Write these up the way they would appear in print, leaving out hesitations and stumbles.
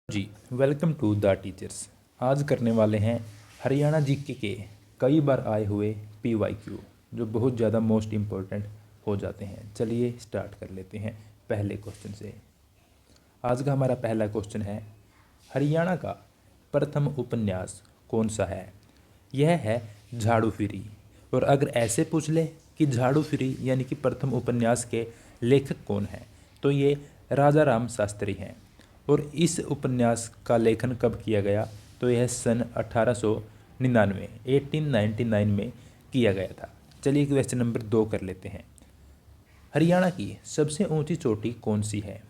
Ji welcome to the teachers. आज करने वाले हैं हरियाणा जीके के कई बार आए हुए पीवाईक्यू जो बहुत ज़्यादा मोस्ट इम्पोर्टेंट हो जाते हैं। चलिए स्टार्ट कर लेते हैं पहले क्वेश्चन से। आज का हमारा पहला क्वेश्चन है, हरियाणा का प्रथम उपन्यास कौन सा है? यह है झाड़ू फिरी। और अगर ऐसे पूछ ले कि झाड़ू फिरी यानी कि प्रथम उपन्यास के लेखक कौन हैं, तो ये राजा राम शास्त्री हैं। और इस उपन्यास का लेखन कब किया गया? तो यह सन 1899 1899 में किया गया था। चलिए क्वेश्चन नंबर 2 कर लेते हैं। हरियाणा की सबसे ऊंची चोटी कौन सी है?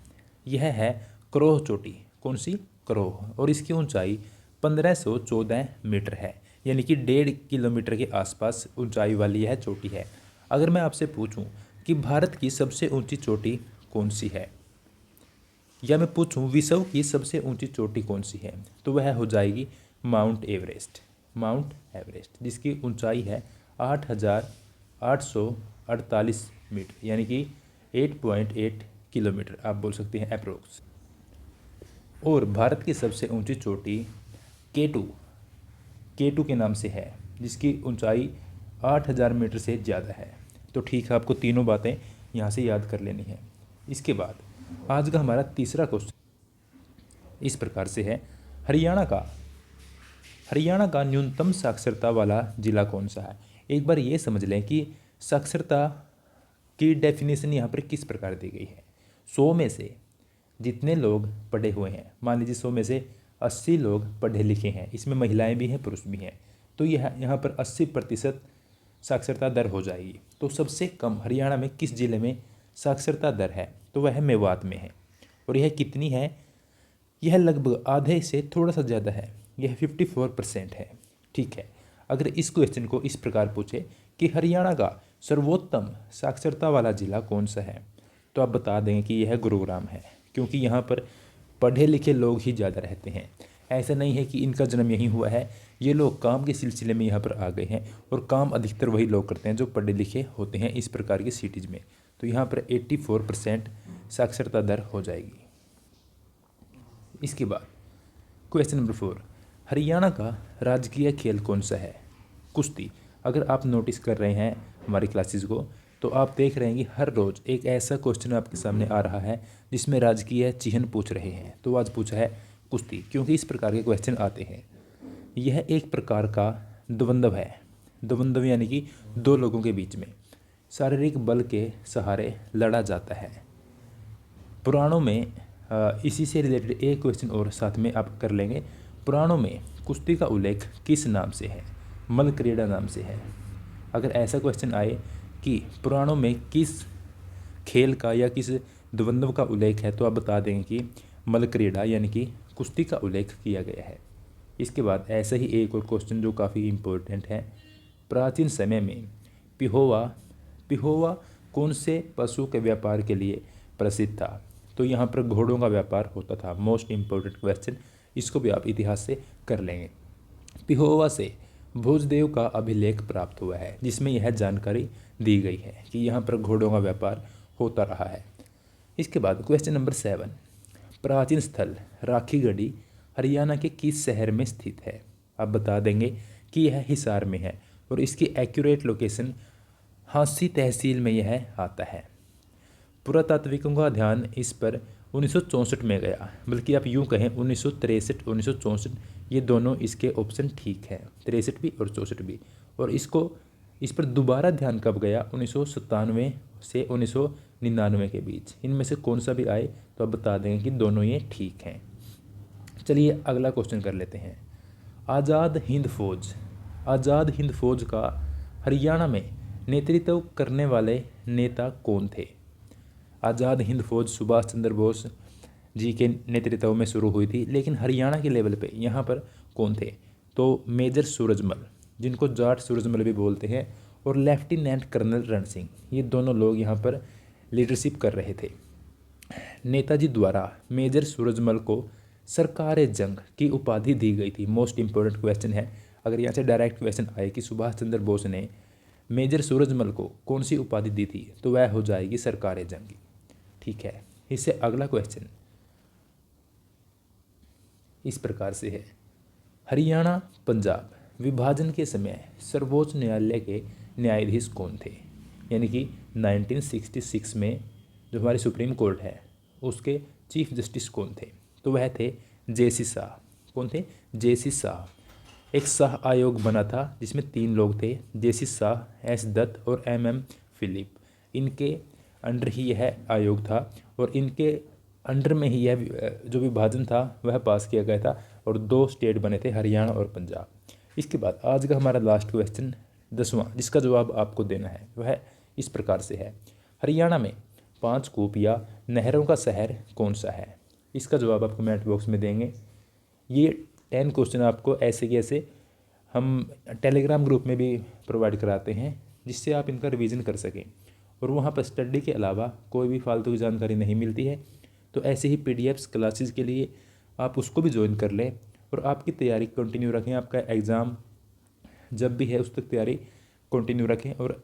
यह है करोह चोटी। कौन सी? करोह। और इसकी ऊंचाई 1514 मीटर है, यानी कि 1.5 किलोमीटर के आसपास ऊंचाई वाली यह चोटी है। अगर मैं आपसे पूछूं कि भारत की सबसे ऊंची चोटी कौन सी है, या मैं पूछूं विश्व की सबसे ऊंची चोटी कौन सी है, तो वह हो जाएगी माउंट एवरेस्ट। माउंट एवरेस्ट जिसकी ऊंचाई है 8,848 मीटर, यानी कि 8.8 किलोमीटर आप बोल सकते हैं अप्रोक्स। और भारत की सबसे ऊंची चोटी केटू केटू के नाम से है, जिसकी ऊंचाई 8,000 मीटर से ज़्यादा है। तो ठीक है, आपको तीनों बातें यहाँ से याद कर लेनी है। इसके बाद आज का हमारा तीसरा क्वेश्चन इस प्रकार से है, हरियाणा का न्यूनतम साक्षरता वाला जिला कौन सा है? एक बार ये समझ लें कि साक्षरता की डेफिनेशन यहाँ पर किस प्रकार दी गई है। 100 में से जितने लोग पढ़े हुए हैं, मान लीजिए 100 में से 80 लोग पढ़े लिखे हैं, इसमें महिलाएं भी हैं पुरुष भी हैं, तो यह यहाँ पर 80% साक्षरता दर हो जाएगी। तो सबसे कम हरियाणा में किस जिले में साक्षरता दर है? तो वह मेवात में है। और यह कितनी है? यह लगभग आधे से थोड़ा सा ज़्यादा है, यह 54% है। ठीक है, अगर इस क्वेश्चन को इस प्रकार पूछे कि हरियाणा का सर्वोत्तम साक्षरता वाला जिला कौन सा है, तो आप बता देंगे कि यह गुरुग्राम है, क्योंकि यहाँ पर पढ़े लिखे लोग ही ज़्यादा रहते हैं। ऐसा नहीं है कि इनका जन्म यहीं हुआ है, ये लोग काम के सिलसिले में यहाँ पर आ गए हैं, और काम अधिकतर वही लोग करते हैं जो पढ़े लिखे होते हैं इस प्रकार की सिटीज़ में। तो यहाँ पर 84% साक्षरता दर हो जाएगी। इसके बाद क्वेश्चन नंबर 4, हरियाणा का राजकीय खेल कौन सा है? कुश्ती। अगर आप नोटिस कर रहे हैं हमारी क्लासेस को, तो आप देख रहे हैं कि हर रोज़ एक ऐसा क्वेश्चन आपके सामने आ रहा है जिसमें राजकीय चिन्ह पूछ रहे हैं। तो आज पूछा है कुश्ती, क्योंकि इस प्रकार के क्वेश्चन आते हैं। यह एक प्रकार का द्वंद्व है। द्वंद्व यानी कि दो लोगों के बीच में शारीरिक बल के सहारे लड़ा जाता है। पुराणों में इसी से रिलेटेड एक क्वेश्चन और साथ में आप कर लेंगे। पुराणों में कुश्ती का उल्लेख किस नाम से है? मल क्रीड़ा नाम से है। अगर ऐसा क्वेश्चन आए कि पुराणों में किस खेल का या किस द्वंद्व का उल्लेख है, तो आप बता देंगे कि मल क्रीड़ा यानी कि कुश्ती का उल्लेख किया गया है। इसके बाद ऐसा ही एक और क्वेश्चन जो काफ़ी इम्पोर्टेंट है, प्राचीन समय में पिहोवा पिहोवा कौन से पशु के व्यापार के लिए प्रसिद्ध था? तो यहाँ पर घोड़ों का व्यापार होता था। मोस्ट इम्पोर्टेंट क्वेश्चन, इसको भी आप इतिहास से कर लेंगे। पिहोवा से भोजदेव का अभिलेख प्राप्त हुआ है, जिसमें यह जानकारी दी गई है कि यहाँ पर घोड़ों का व्यापार होता रहा है। इसके बाद क्वेश्चन नंबर 7, प्राचीन स्थल राखीगढ़ी हरियाणा के किस शहर में स्थित है? आप बता देंगे कि यह हिसार में है, और इसकी एक्यूरेट लोकेशन हांसी तहसील में यह आता है। पुरातात्विकों का ध्यान इस पर 1964 में गया, बल्कि आप यूँ कहें 1963 1964, ये दोनों इसके ऑप्शन ठीक है, 63 भी और 64 भी। और इस पर दोबारा ध्यान कब गया? 1997 से 1999 के बीच। इनमें से कौन सा भी आए तो आप बता देंगे कि दोनों ये ठीक हैं। चलिए अगला क्वेश्चन कर लेते हैं। आज़ाद हिंद फौज का हरियाणा में नेतृत्व करने वाले नेता कौन थे? आज़ाद हिंद फौज सुभाष चंद्र बोस जी के नेतृत्व में शुरू हुई थी, लेकिन हरियाणा के लेवल पे यहाँ पर कौन थे? तो मेजर सूरजमल, जिनको जाट सूरजमल भी बोलते हैं, और लेफ्टिनेंट कर्नल रण सिंह, ये दोनों लोग यहाँ पर लीडरशिप कर रहे थे। नेताजी द्वारा मेजर सूरजमल को सरकार जंग की उपाधि दी गई थी। मोस्ट इम्पोर्टेंट क्वेश्चन है, अगर यहाँ से डायरेक्ट क्वेश्चन आए कि सुभाष चंद्र बोस ने मेजर सूरजमल को कौन सी उपाधि दी थी, तो वह हो जाएगी सरकार जंग। ठीक है, इससे अगला क्वेश्चन, इस प्रकार से है। हरियाणा पंजाब विभाजन के समय सर्वोच्च न्यायालय के न्यायाधीश कौन थे? यानी कि 1966 में जो हमारी सुप्रीम कोर्ट है उसके चीफ जस्टिस कौन थे? तो वह थे जेसी शाह। कौन थे? जेसी शाह। एक शाह आयोग बना था जिसमें 3 लोग थे, जेसी शाह, एस दत्त और MM फिलिप। इनके अंडर ही यह आयोग था और इनके अंडर में ही यह जो विभाजन था वह पास किया गया था और 2 स्टेट बने थे, हरियाणा और पंजाब। इसके बाद आज का हमारा लास्ट क्वेश्चन 10वां, जिसका जवाब आपको देना है, वह इस प्रकार से है। हरियाणा में 5 कूप या नहरों का शहर कौन सा है? इसका जवाब आप कमेंट बॉक्स में देंगे। ये 10 क्वेश्चन आपको ऐसे के ऐसे हम टेलीग्राम ग्रुप में भी प्रोवाइड कराते हैं जिससे आप इनका रिवीजन कर सकें और वहाँ पर स्टडी के अलावा कोई भी फालतू की जानकारी नहीं मिलती है। तो ऐसे ही PDFs क्लासेस के लिए आप उसको भी ज्वाइन कर लें और आपकी तैयारी कंटिन्यू रखें। आपका एग्ज़ाम जब भी है उस तक तैयारी कंटिन्यू रखें और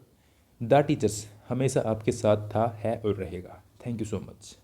द टीचर्स हमेशा आपके साथ था, है और रहेगा। Thank you so much.